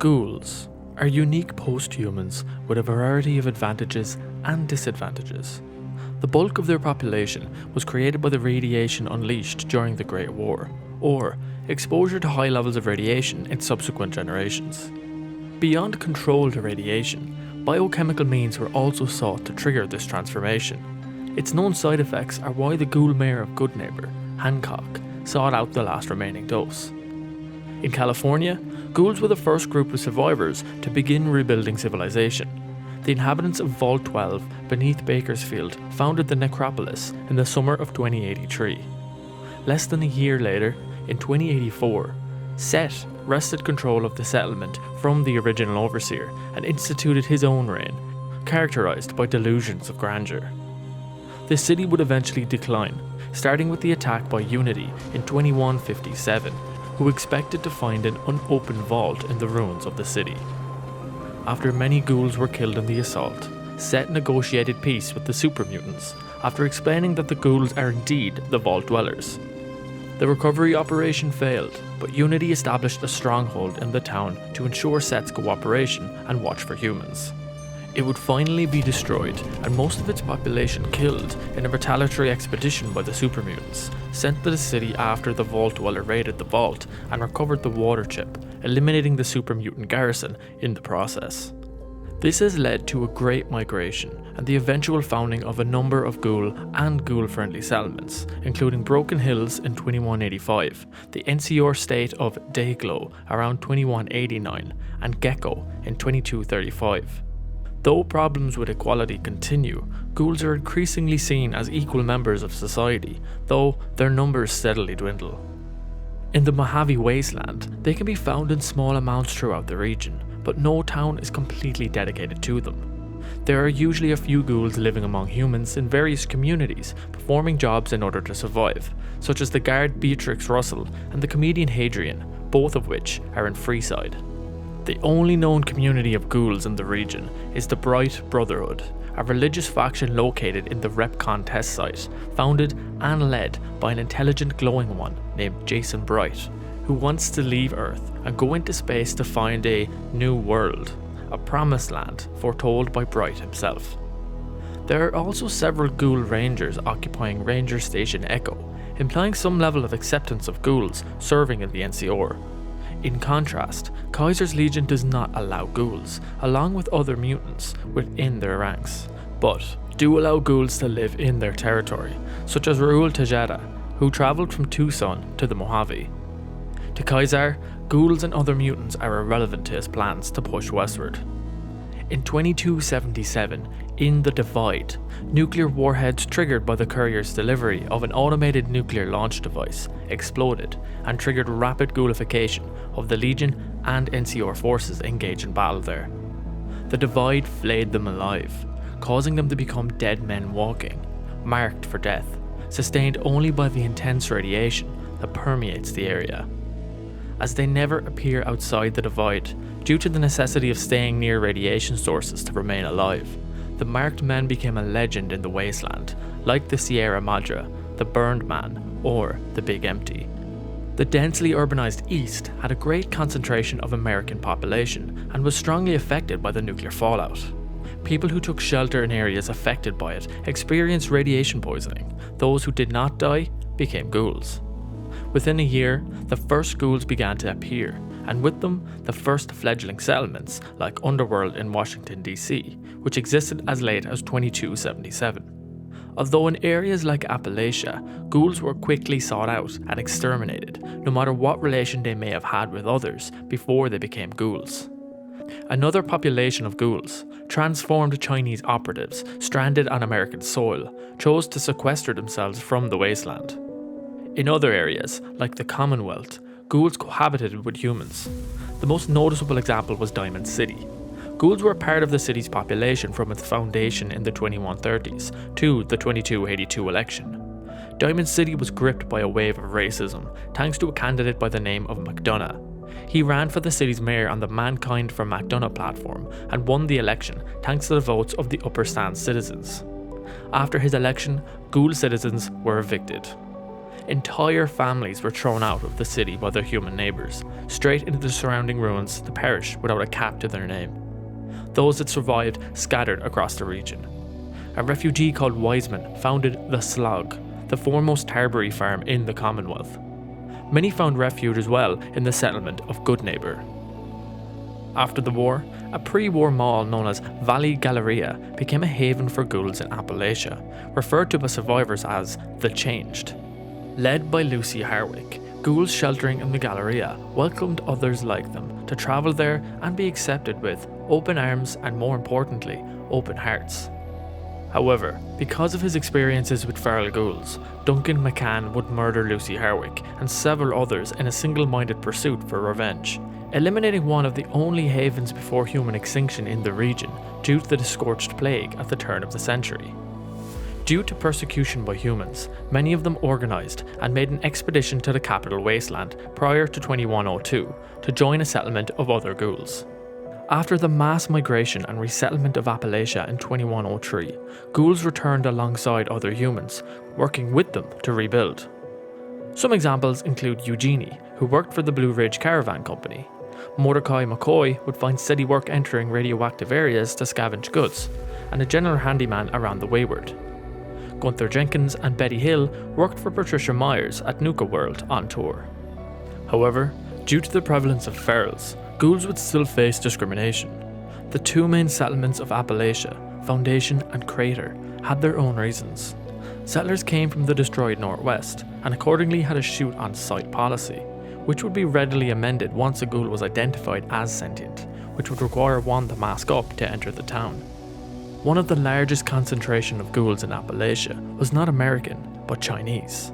Ghouls are unique post-humans with a variety of advantages and disadvantages. The bulk of their population was created by the radiation unleashed during the Great War, or exposure to high levels of radiation in subsequent generations. Beyond controlled irradiation, biochemical means were also sought to trigger this transformation. Its known side effects are why the Ghoul Mayor of Goodneighbor, Hancock, sought out the last remaining dose. In California, ghouls were the first group of survivors to begin rebuilding civilization. The inhabitants of Vault 12 beneath Bakersfield founded the necropolis in the summer of 2083. Less than a year later, in 2084, Set wrested control of the settlement from the original overseer and instituted his own reign, characterized by delusions of grandeur. The city would eventually decline, starting with the attack by Unity in 2157, who expected to find an unopened vault in the ruins of the city. After many ghouls were killed in the assault, Set negotiated peace with the super-mutants after explaining that the ghouls are indeed the vault dwellers. The recovery operation failed, but Unity established a stronghold in the town to ensure Set's cooperation and watch for humans. It would finally be destroyed, and most of its population killed in a retaliatory expedition by the super-mutants, sent to the city after the Vault Dweller raided the vault and recovered the water chip, eliminating the super-mutant garrison in the process. This has led to a great migration and the eventual founding of a number of ghoul and ghoul-friendly settlements, including Broken Hills in 2185, the NCR state of Dayglow around 2189, and Gecko in 2235. Though problems with equality continue, ghouls are increasingly seen as equal members of society, though their numbers steadily dwindle. In the Mojave Wasteland, they can be found in small amounts throughout the region, but no town is completely dedicated to them. There are usually a few ghouls living among humans in various communities, performing jobs in order to survive, such as the guard Beatrix Russell and the comedian Hadrian, both of which are in Freeside. The only known community of ghouls in the region is the Bright Brotherhood, a religious faction located in the Repcon test site, founded and led by an intelligent glowing one named Jason Bright, who wants to leave Earth and go into space to find a new world, a promised land foretold by Bright himself. There are also several ghoul rangers occupying Ranger Station Echo, implying some level of acceptance of ghouls serving in the NCR. In contrast, Kaiser's Legion does not allow ghouls, along with other mutants, within their ranks, but do allow ghouls to live in their territory, such as Raul Tejada, who travelled from Tucson to the Mojave. To Kaiser, ghouls and other mutants are irrelevant to his plans to push westward. In 2277, in the Divide, nuclear warheads triggered by the courier's delivery of an automated nuclear launch device exploded and triggered rapid ghoulification of the Legion and NCR forces engaged in battle there. The Divide flayed them alive, causing them to become dead men walking, marked for death, sustained only by the intense radiation that permeates the area. As they never appear outside the Divide, due to the necessity of staying near radiation sources to remain alive, the marked men became a legend in the wasteland, like the Sierra Madre, the Burned Man, or the Big Empty. The densely urbanized East had a great concentration of American population and was strongly affected by the nuclear fallout. People who took shelter in areas affected by it experienced radiation poisoning. Those who did not die became ghouls. Within a year, the first ghouls began to appear, and with them, the first fledgling settlements like Underworld in Washington, D.C., which existed as late as 2277. Although in areas like Appalachia, ghouls were quickly sought out and exterminated, no matter what relation they may have had with others before they became ghouls. Another population of ghouls, transformed Chinese operatives stranded on American soil, chose to sequester themselves from the wasteland. In other areas, like the Commonwealth, ghouls cohabited with humans. The most noticeable example was Diamond City. Ghouls were part of the city's population from its foundation in the 2130s to the 2282 election. Diamond City was gripped by a wave of racism thanks to a candidate by the name of McDonough. He ran for the city's mayor on the Mankind for McDonough platform and won the election thanks to the votes of the Upper Stand citizens. After his election, ghoul citizens were evicted. Entire families were thrown out of the city by their human neighbours, straight into the surrounding ruins to perish without a cap to their name. Those that survived scattered across the region. A refugee called Wiseman founded the Slog, the foremost Tarberry farm in the Commonwealth. Many found refuge as well in the settlement of Goodneighbour. After the war, a pre-war mall known as Valley Galleria became a haven for ghouls in Appalachia, referred to by survivors as the Changed. Led by Lucy Harwick, ghouls sheltering in the Galleria welcomed others like them to travel there and be accepted with open arms and, more importantly, open hearts. However, because of his experiences with feral ghouls, Duncan McCann would murder Lucy Harwick and several others in a single-minded pursuit for revenge, eliminating one of the only havens before human extinction in the region due to the scorched plague at the turn of the century. Due to persecution by humans, many of them organised and made an expedition to the capital wasteland prior to 2102 to join a settlement of other ghouls. After the mass migration and resettlement of Appalachia in 2103, ghouls returned alongside other humans, working with them to rebuild. Some examples include Eugenie, who worked for the Blue Ridge Caravan Company. Mordecai McCoy would find steady work entering radioactive areas to scavenge goods, and a general handyman around the Wayward. Gunther Jenkins and Betty Hill worked for Patricia Myers at Nuka World on tour. However, due to the prevalence of ferals, ghouls would still face discrimination. The two main settlements of Appalachia, Foundation and Crater, had their own reasons. Settlers came from the destroyed Northwest and accordingly had a shoot-on-sight policy, which would be readily amended once a ghoul was identified as sentient, which would require one to mask up to enter the town. One of the largest concentration of ghouls in Appalachia was not American, but Chinese.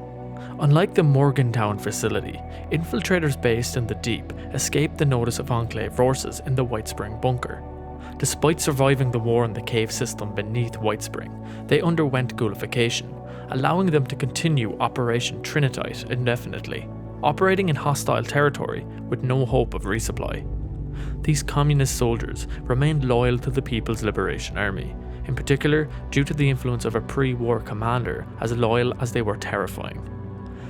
Unlike the Morgantown facility, infiltrators based in the deep escaped the notice of Enclave forces in the White Spring bunker. Despite surviving the war in the cave system beneath White Spring, they underwent ghoulification, allowing them to continue Operation Trinitite indefinitely, operating in hostile territory with no hope of resupply. These communist soldiers remained loyal to the People's Liberation Army, in particular due to the influence of a pre-war commander as loyal as they were terrifying.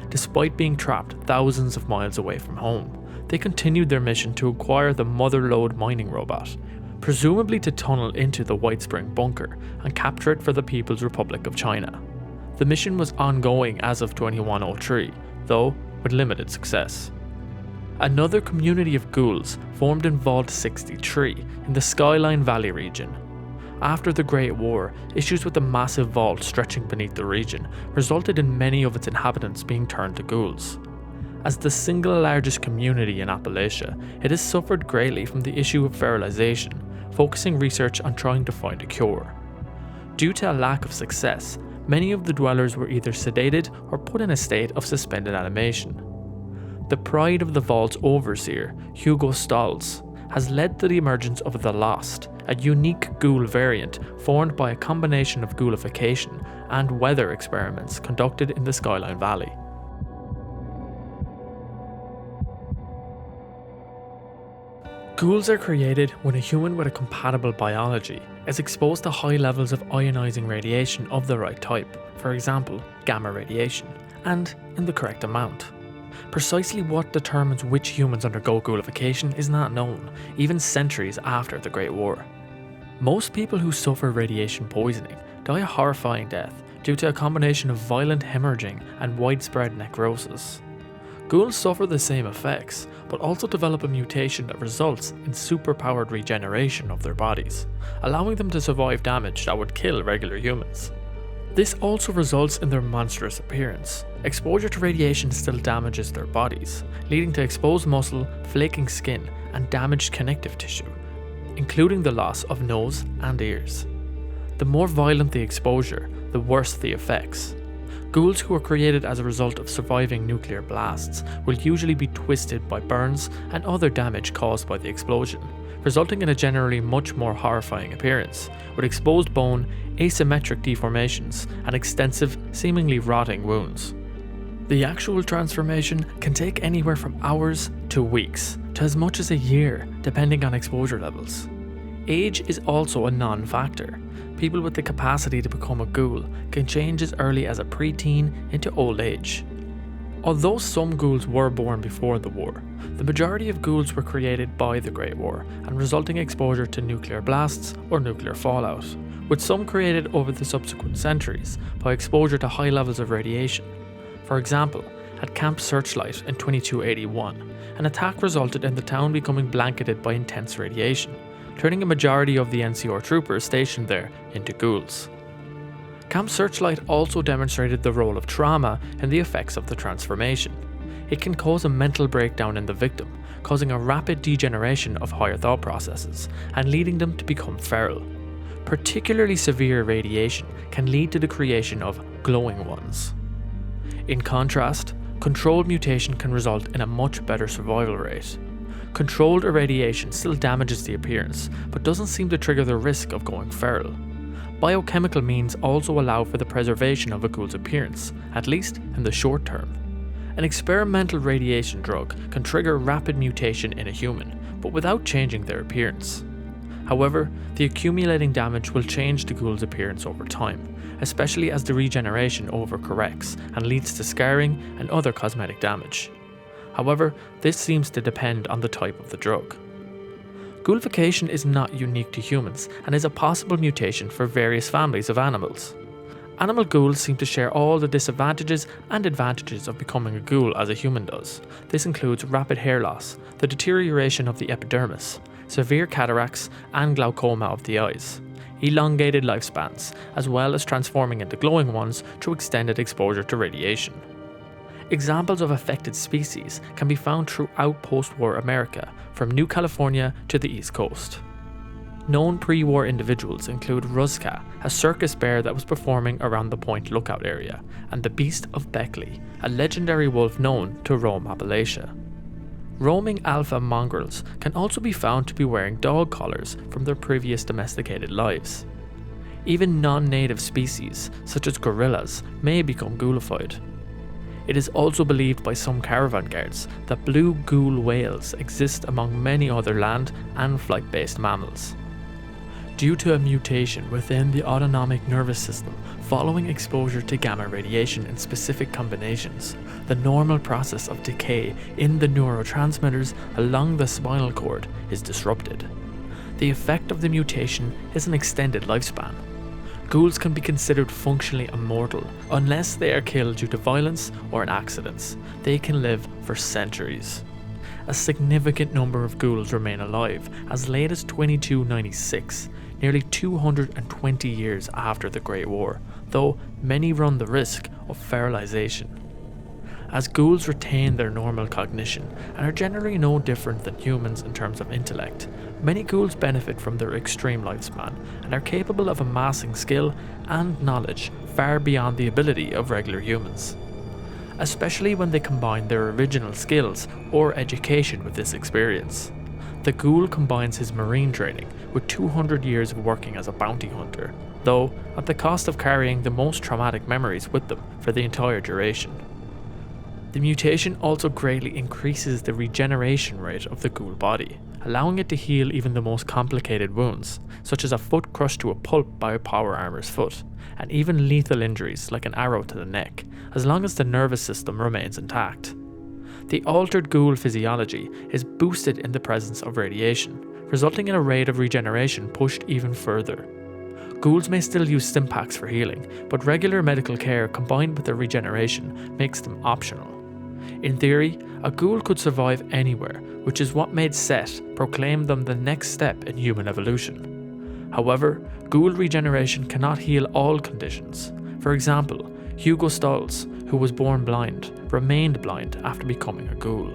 Despite being trapped thousands of miles away from home, they continued their mission to acquire the Motherlode mining robot, presumably to tunnel into the White Spring bunker and capture it for the People's Republic of China. The mission was ongoing as of 2103, though with limited success. Another community of ghouls formed in Vault 63 in the Skyline Valley region. After the Great War, issues with the massive vault stretching beneath the region resulted in many of its inhabitants being turned to ghouls. As the single largest community in Appalachia, it has suffered greatly from the issue of feralization, focusing research on trying to find a cure. Due to a lack of success, many of the dwellers were either sedated or put in a state of suspended animation. The pride of the vault's overseer, Hugo Stahls, has led to the emergence of the Lost, a unique ghoul variant formed by a combination of ghoulification and weather experiments conducted in the Skyline Valley. Ghouls are created when a human with a compatible biology is exposed to high levels of ionizing radiation of the right type, for example, gamma radiation, and in the correct amount. Precisely what determines which humans undergo ghoulification is not known, even centuries after the Great War. Most people who suffer radiation poisoning die a horrifying death due to a combination of violent hemorrhaging and widespread necrosis. Ghouls suffer the same effects, but also develop a mutation that results in superpowered regeneration of their bodies, allowing them to survive damage that would kill regular humans. This also results in their monstrous appearance. Exposure to radiation still damages their bodies, leading to exposed muscle, flaking skin, and damaged connective tissue, including the loss of nose and ears. The more violent the exposure, the worse the effects. Ghouls who are created as a result of surviving nuclear blasts will usually be twisted by burns and other damage caused by the explosion, resulting in a generally much more horrifying appearance, with exposed bone, asymmetric deformations, and extensive, seemingly rotting wounds. The actual transformation can take anywhere from hours to weeks, to as much as a year, depending on exposure levels. Age is also a non-factor. People with the capacity to become a ghoul can change as early as a preteen into old age. Although some ghouls were born before the war, the majority of ghouls were created by the Great War and resulting exposure to nuclear blasts or nuclear fallout, with some created over the subsequent centuries by exposure to high levels of radiation. For example, at Camp Searchlight in 2281, an attack resulted in the town becoming blanketed by intense radiation, turning a majority of the NCR troopers stationed there into ghouls. Camp Searchlight also demonstrated the role of trauma in the effects of the transformation. It can cause a mental breakdown in the victim, causing a rapid degeneration of higher thought processes and leading them to become feral. Particularly severe radiation can lead to the creation of glowing ones. In contrast, controlled mutation can result in a much better survival rate. Controlled irradiation still damages the appearance, but doesn't seem to trigger the risk of going feral. Biochemical means also allow for the preservation of a ghoul's appearance, at least in the short term. An experimental radiation drug can trigger rapid mutation in a human, but without changing their appearance. However, the accumulating damage will change the ghoul's appearance over time, especially as the regeneration overcorrects and leads to scarring and other cosmetic damage. However, this seems to depend on the type of the drug. Ghoulification is not unique to humans and is a possible mutation for various families of animals. Animal ghouls seem to share all the disadvantages and advantages of becoming a ghoul as a human does. This includes rapid hair loss, the deterioration of the epidermis, severe cataracts and glaucoma of the eyes, elongated lifespans, as well as transforming into glowing ones through extended exposure to radiation. Examples of affected species can be found throughout post-war America, from New California to the East Coast. Known pre-war individuals include Ruzka, a circus bear that was performing around the Point Lookout area, and the Beast of Beckley, a legendary wolf known to roam Appalachia. Roaming alpha mongrels can also be found to be wearing dog collars from their previous domesticated lives. Even non-native species, such as gorillas, may become ghoulified. It is also believed by some caravan guards that blue ghoul whales exist among many other land and flight-based mammals. Due to a mutation within the autonomic nervous system following exposure to gamma radiation in specific combinations, the normal process of decay in the neurotransmitters along the spinal cord is disrupted. The effect of the mutation is an extended lifespan. Ghouls can be considered functionally immortal unless they are killed due to violence or in accidents. They can live for centuries. A significant number of ghouls remain alive as late as 2296, nearly 220 years after the Great War, though many run the risk of feralization. As ghouls retain their normal cognition and are generally no different than humans in terms of intellect, many ghouls benefit from their extreme lifespan and are capable of amassing skill and knowledge far beyond the ability of regular humans. Especially when they combine their original skills or education with this experience. The ghoul combines his marine training with 200 years of working as a bounty hunter, though at the cost of carrying the most traumatic memories with them for the entire duration. The mutation also greatly increases the regeneration rate of the ghoul body, allowing it to heal even the most complicated wounds, such as a foot crushed to a pulp by a power armor's foot, and even lethal injuries like an arrow to the neck, as long as the nervous system remains intact. The altered ghoul physiology is boosted in the presence of radiation, resulting in a rate of regeneration pushed even further. Ghouls may still use stimpaks for healing, but regular medical care combined with their regeneration makes them optional. In theory, a ghoul could survive anywhere, which is what made Set proclaim them the next step in human evolution. However, ghoul regeneration cannot heal all conditions. For example, Hugo Stolz, who was born blind, remained blind after becoming a ghoul.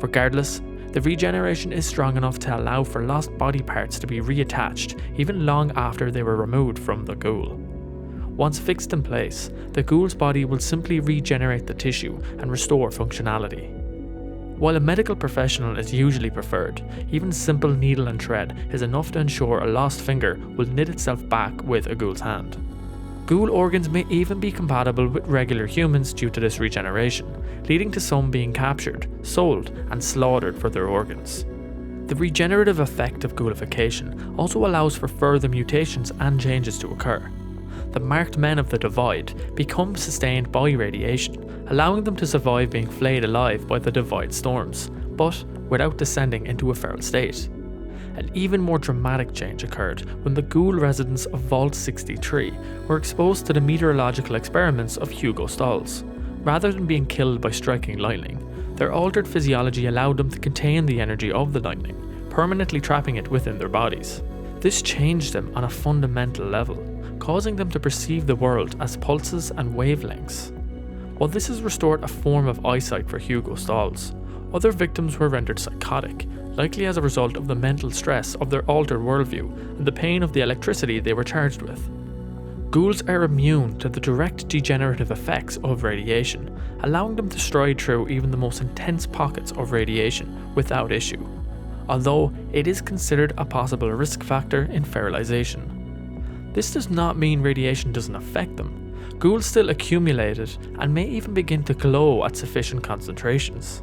Regardless, the regeneration is strong enough to allow for lost body parts to be reattached even long after they were removed from the ghoul. Once fixed in place, the ghoul's body will simply regenerate the tissue and restore functionality. While a medical professional is usually preferred, even simple needle and thread is enough to ensure a lost finger will knit itself back with a ghoul's hand. Ghoul organs may even be compatible with regular humans due to this regeneration, leading to some being captured, sold, and slaughtered for their organs. The regenerative effect of ghoulification also allows for further mutations and changes to occur. The marked men of the Divide become sustained by radiation, allowing them to survive being flayed alive by the Divide storms, but without descending into a feral state. An even more dramatic change occurred when the ghoul residents of Vault 63 were exposed to the meteorological experiments of Hugo Stalls. Rather than being killed by striking lightning, their altered physiology allowed them to contain the energy of the lightning, permanently trapping it within their bodies. This changed them on a fundamental level, causing them to perceive the world as pulses and wavelengths. While this has restored a form of eyesight for Hugo Stalls, other victims were rendered psychotic, likely as a result of the mental stress of their altered worldview and the pain of the electricity they were charged with. Ghouls are immune to the direct degenerative effects of radiation, allowing them to stride through even the most intense pockets of radiation without issue, although it is considered a possible risk factor in feralization. This does not mean radiation doesn't affect them. Ghouls still accumulate it and may even begin to glow at sufficient concentrations.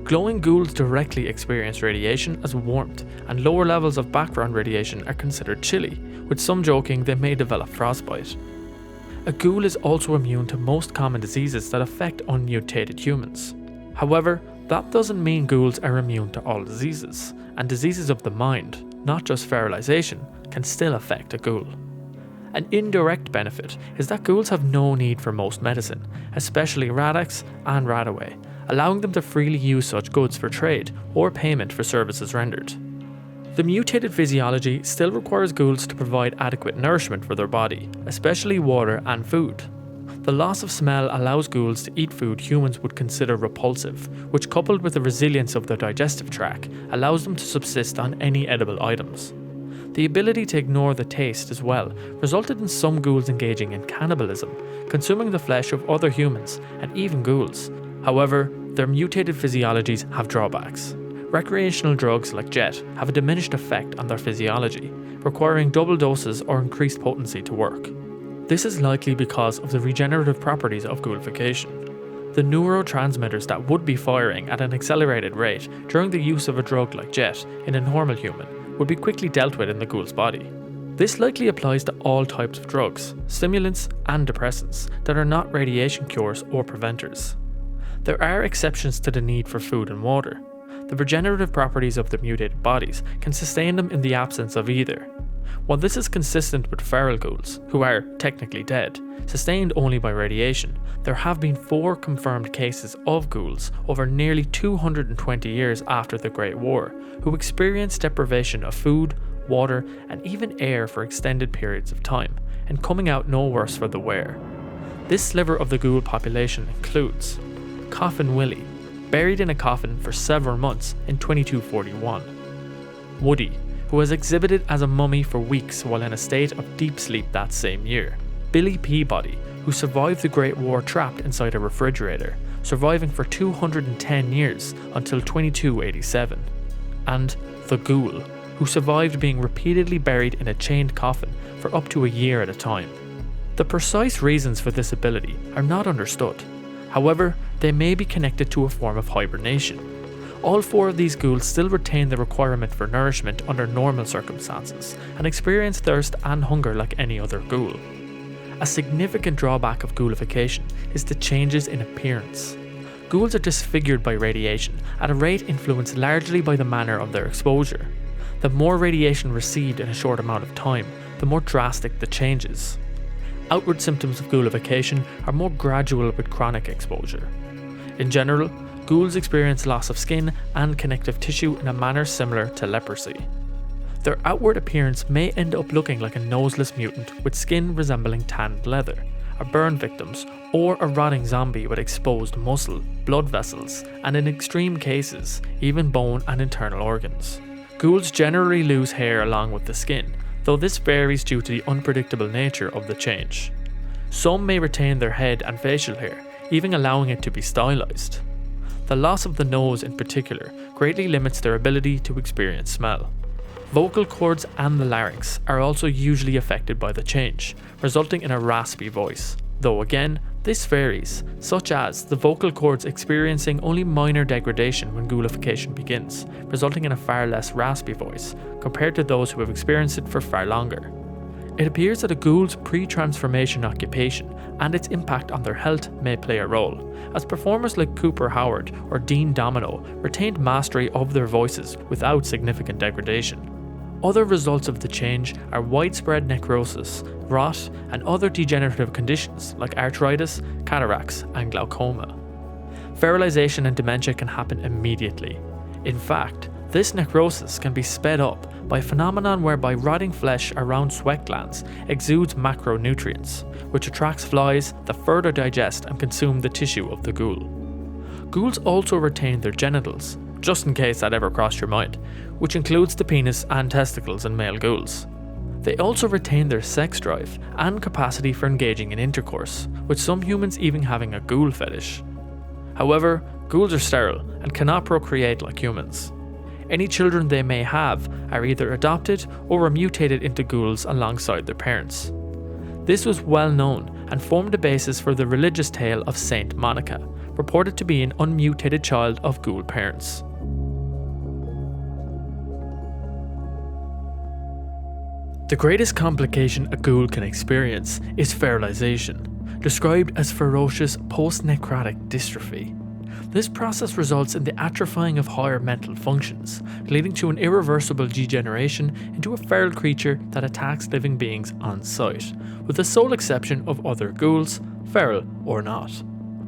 Glowing ghouls directly experience radiation as warmth, and lower levels of background radiation are considered chilly, with some joking they may develop frostbite. A ghoul is also immune to most common diseases that affect unmutated humans. However, that doesn't mean ghouls are immune to all diseases, and diseases of the mind, not just feralization, can still affect a ghoul. An indirect benefit is that ghouls have no need for most medicine, especially Radax and Radaway, allowing them to freely use such goods for trade or payment for services rendered. The mutated physiology still requires ghouls to provide adequate nourishment for their body, especially water and food. The loss of smell allows ghouls to eat food humans would consider repulsive, which, coupled with the resilience of their digestive tract, allows them to subsist on any edible items. The ability to ignore the taste as well resulted in some ghouls engaging in cannibalism, consuming the flesh of other humans and even ghouls. However, their mutated physiologies have drawbacks. Recreational drugs like Jet have a diminished effect on their physiology, requiring double doses or increased potency to work. This is likely because of the regenerative properties of ghoulification. The neurotransmitters that would be firing at an accelerated rate during the use of a drug like Jet in a normal human would be quickly dealt with in the ghoul's body. This likely applies to all types of drugs, stimulants and depressants that are not radiation cures or preventers. There are exceptions to the need for food and water. The regenerative properties of the mutated bodies can sustain them in the absence of either. While this is consistent with feral ghouls, who are technically dead, sustained only by radiation, there have been 4 confirmed cases of ghouls over nearly 220 years after the Great War, who experienced deprivation of food, water, and even air for extended periods of time, and coming out no worse for the wear. This sliver of the ghoul population includes Coffin Willie, buried in a coffin for several months in 2241. Woody, who was exhibited as a mummy for weeks while in a state of deep sleep that same year. Billy Peabody, who survived the Great War trapped inside a refrigerator, surviving for 210 years until 2287. And the Ghoul, who survived being repeatedly buried in a chained coffin for up to a year at a time. The precise reasons for this ability are not understood. However, they may be connected to a form of hibernation. All 4 of these ghouls still retain the requirement for nourishment under normal circumstances and experience thirst and hunger like any other ghoul. A significant drawback of ghoulification is the changes in appearance. Ghouls are disfigured by radiation at a rate influenced largely by the manner of their exposure. The more radiation received in a short amount of time, the more drastic the changes. Outward symptoms of ghoulification are more gradual with chronic exposure. In general, ghouls experience loss of skin and connective tissue in a manner similar to leprosy. Their outward appearance may end up looking like a noseless mutant with skin resembling tanned leather, a burn victim's, or a rotting zombie with exposed muscle, blood vessels, and in extreme cases, even bone and internal organs. Ghouls generally lose hair along with the skin, though this varies due to the unpredictable nature of the change. Some may retain their head and facial hair, even allowing it to be stylized. The loss of the nose in particular greatly limits their ability to experience smell. Vocal cords and the larynx are also usually affected by the change, resulting in a raspy voice, though again, this varies, such as the vocal cords experiencing only minor degradation when ghoulification begins, resulting in a far less raspy voice, compared to those who have experienced it for far longer. It appears that a ghoul's pre-transformation occupation and its impact on their health may play a role, as performers like Cooper Howard or Dean Domino retained mastery of their voices without significant degradation. Other results of the change are widespread necrosis, rot, and other degenerative conditions like arthritis, cataracts, and glaucoma. Feralization and dementia can happen immediately. In fact, this necrosis can be sped up by a phenomenon whereby rotting flesh around sweat glands exudes macronutrients, which attracts flies that further digest and consume the tissue of the ghoul. Ghouls also retain their genitals, just in case that ever crossed your mind, which includes the penis and testicles in male ghouls. They also retain their sex drive and capacity for engaging in intercourse, with some humans even having a ghoul fetish. However, ghouls are sterile and cannot procreate like humans. Any children they may have are either adopted or are mutated into ghouls alongside their parents. This was well known and formed the basis for the religious tale of Saint Monica, reported to be an unmutated child of ghoul parents. The greatest complication a ghoul can experience is feralization, described as ferocious post-necrotic dystrophy. This process results in the atrophying of higher mental functions, leading to an irreversible degeneration into a feral creature that attacks living beings on sight, with the sole exception of other ghouls, feral or not.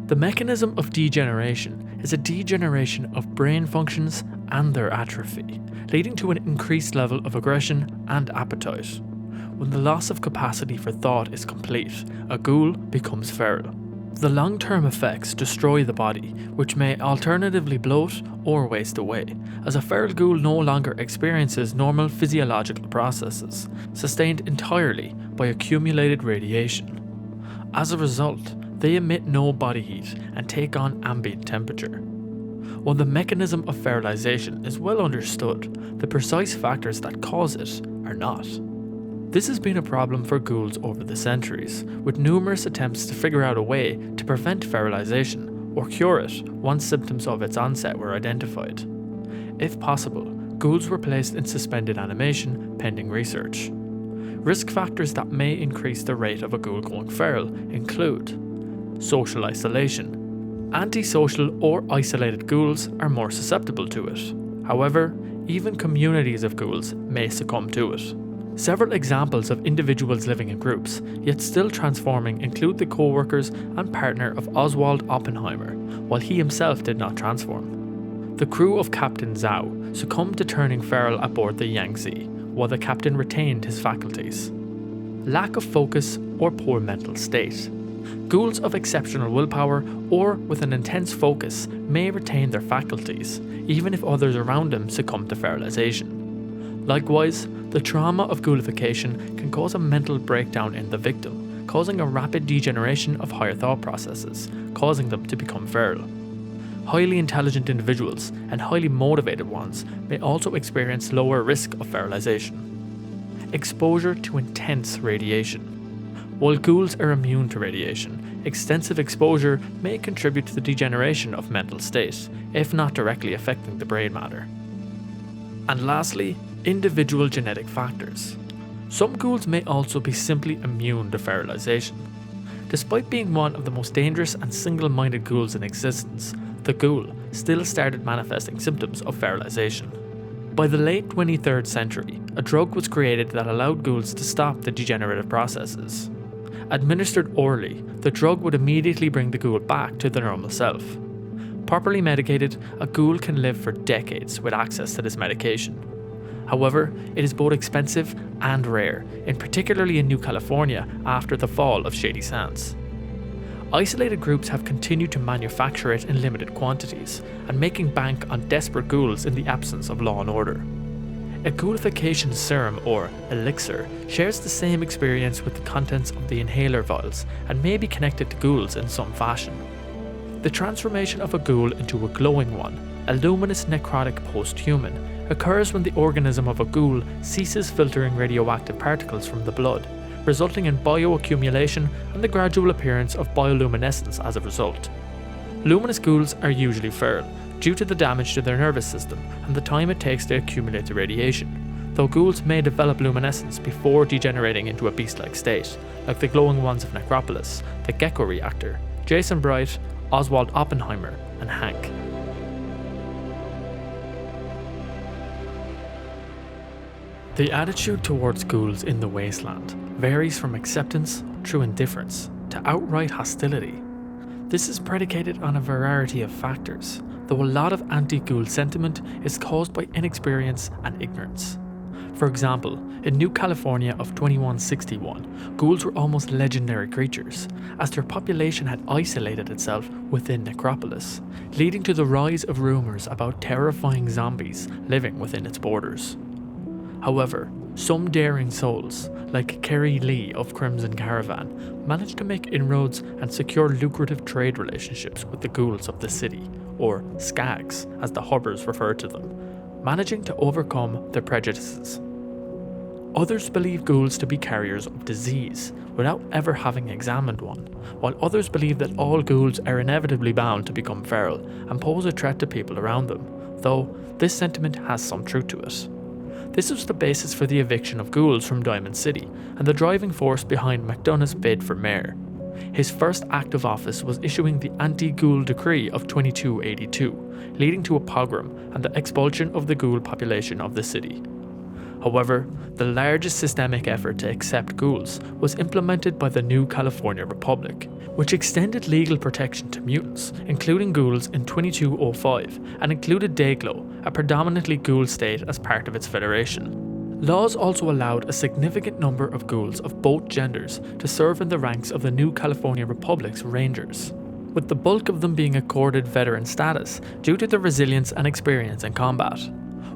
The mechanism of degeneration is a degeneration of brain functions and their atrophy, leading to an increased level of aggression and appetite. When the loss of capacity for thought is complete, a ghoul becomes feral. The long-term effects destroy the body, which may alternatively bloat or waste away, as a feral ghoul no longer experiences normal physiological processes, sustained entirely by accumulated radiation. As a result, they emit no body heat and take on ambient temperature. While the mechanism of feralization is well understood, the precise factors that cause it are not. This has been a problem for ghouls over the centuries, with numerous attempts to figure out a way to prevent feralization or cure it once symptoms of its onset were identified. If possible, ghouls were placed in suspended animation pending research. Risk factors that may increase the rate of a ghoul going feral include social isolation. Antisocial or isolated ghouls are more susceptible to it. However, even communities of ghouls may succumb to it. Several examples of individuals living in groups, yet still transforming, include the co-workers and partner of Oswald Oppenheimer, while he himself did not transform. The crew of Captain Zhao succumbed to turning feral aboard the Yangtze, while the captain retained his faculties. Lack of focus or poor mental state. Ghouls of exceptional willpower or with an intense focus may retain their faculties, even if others around them succumb to feralization. Likewise, the trauma of ghoulification can cause a mental breakdown in the victim, causing a rapid degeneration of higher thought processes, causing them to become feral. Highly intelligent individuals and highly motivated ones may also experience lower risk of feralization. Exposure to intense radiation. While ghouls are immune to radiation, extensive exposure may contribute to the degeneration of mental state, if not directly affecting the brain matter. And lastly, individual genetic factors. Some ghouls may also be simply immune to feralization. Despite being one of the most dangerous and single-minded ghouls in existence, the ghoul still started manifesting symptoms of feralization. By the late 23rd century, a drug was created that allowed ghouls to stop the degenerative processes. Administered orally, the drug would immediately bring the ghoul back to their normal self. Properly medicated, a ghoul can live for decades with access to this medication. However, it is both expensive and rare, particularly in New California after the fall of Shady Sands. Isolated groups have continued to manufacture it in limited quantities, and making bank on desperate ghouls in the absence of law and order. A ghoulification serum or elixir shares the same experience with the contents of the inhaler vials and may be connected to ghouls in some fashion. The transformation of a ghoul into a glowing one, a luminous necrotic post-human, occurs when the organism of a ghoul ceases filtering radioactive particles from the blood, resulting in bioaccumulation and the gradual appearance of bioluminescence as a result. Luminous ghouls are usually feral, due to the damage to their nervous system and the time it takes to accumulate the radiation. though ghouls may develop luminescence before degenerating into a beast-like state, like the glowing ones of Necropolis, the Gecko Reactor, Jason Bright, Oswald Oppenheimer, and Hank. The attitude towards ghouls in the wasteland varies from acceptance through indifference to outright hostility. This is predicated on a variety of factors, though a lot of anti-ghoul sentiment is caused by inexperience and ignorance. For example, in New California of 2161, ghouls were almost legendary creatures, as their population had isolated itself within Necropolis, leading to the rise of rumours about terrifying zombies living within its borders. However, some daring souls, like Kerry Lee of Crimson Caravan, managed to make inroads and secure lucrative trade relationships with the ghouls of the city, or skags as the Hubbers referred to them, managing to overcome their prejudices. Others believe ghouls to be carriers of disease without ever having examined one, while others believe that all ghouls are inevitably bound to become feral and pose a threat to people around them, though this sentiment has some truth to it. This was the basis for the eviction of ghouls from Diamond City and the driving force behind McDonough's bid for mayor. His first act of office was issuing the Anti-Ghoul Decree of 2282, leading to a pogrom and the expulsion of the ghoul population of the city. However, the largest systemic effort to accept ghouls was implemented by the New California Republic, which extended legal protection to mutants, including ghouls in 2205, and included Dayglow, a predominantly ghoul state, as part of its federation. Laws also allowed a significant number of ghouls of both genders to serve in the ranks of the New California Republic's Rangers, with the bulk of them being accorded veteran status due to their resilience and experience in combat.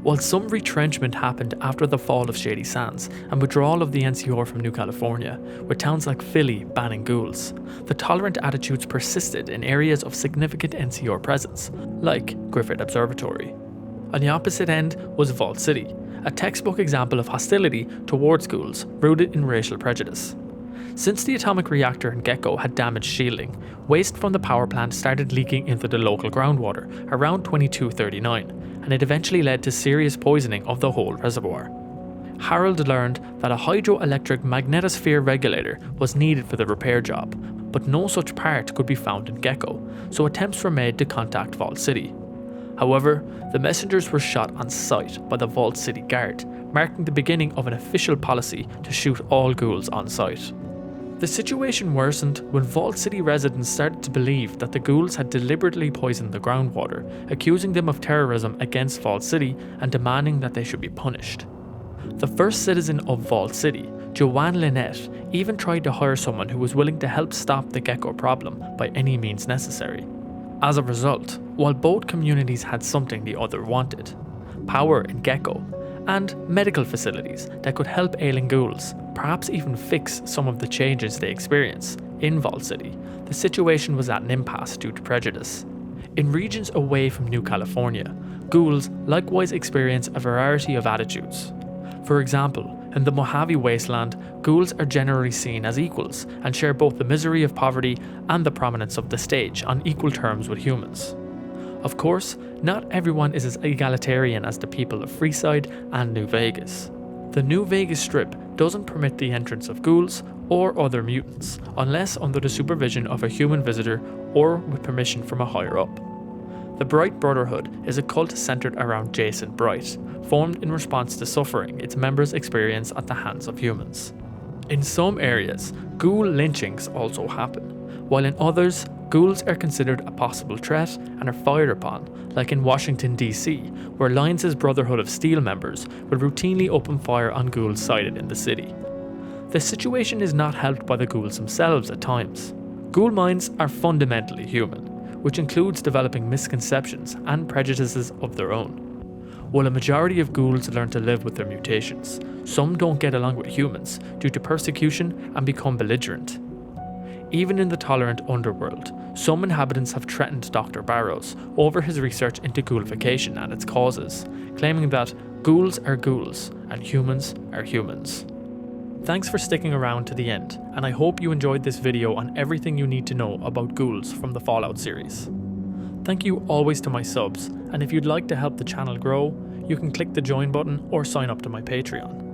While some retrenchment happened after the fall of Shady Sands and withdrawal of the NCR from New California, with towns like Philly banning ghouls, the tolerant attitudes persisted in areas of significant NCR presence, like Griffith Observatory. On the opposite end was Vault City, a textbook example of hostility towards ghouls rooted in racial prejudice. Since the atomic reactor in Gecko had damaged shielding, waste from the power plant started leaking into the local groundwater around 2239, and it eventually led to serious poisoning of the whole reservoir. Harold learned that a hydroelectric magnetosphere regulator was needed for the repair job, but no such part could be found in Gecko, so attempts were made to contact Vault City. However, the messengers were shot on sight by the Vault City Guard, marking the beginning of an official policy to shoot all ghouls on sight. The situation worsened when Vault City residents started to believe that the ghouls had deliberately poisoned the groundwater, accusing them of terrorism against Vault City and demanding that they should be punished. The first citizen of Vault City, Joanne Lynette, even tried to hire someone who was willing to help stop the Gecko problem by any means necessary. As a result, while both communities had something the other wanted, power in Gecko, and medical facilities that could help ailing ghouls, perhaps even fix some of the changes they experience in Vault City, the situation was at an impasse due to prejudice. In regions away from New California, ghouls likewise experience a variety of attitudes. For example, in the Mojave Wasteland, ghouls are generally seen as equals and share both the misery of poverty and the prominence of the stage on equal terms with humans. Of course, not everyone is as egalitarian as the people of Freeside and New Vegas. The New Vegas Strip doesn't permit the entrance of ghouls or other mutants, unless under the supervision of a human visitor or with permission from a higher up. The Bright Brotherhood is a cult centered around Jason Bright, formed in response to suffering its members experience at the hands of humans. In some areas, ghoul lynchings also happen, while in others, ghouls are considered a possible threat and are fired upon, like in Washington DC, where Alliance's Brotherhood of Steel members would routinely open fire on ghouls sighted in the city. The situation is not helped by the ghouls themselves at times. Ghoul minds are fundamentally human, which includes developing misconceptions and prejudices of their own. While a majority of ghouls learn to live with their mutations, some don't get along with humans due to persecution and become belligerent. Even in the tolerant underworld, some inhabitants have threatened Dr. Barrows over his research into ghoulification and its causes, claiming that ghouls are ghouls and humans are humans. Thanks for sticking around to the end, and I hope you enjoyed this video on everything you need to know about ghouls from the Fallout series. Thank you always to my subs, and if you'd like to help the channel grow, you can click the join button or sign up to my Patreon.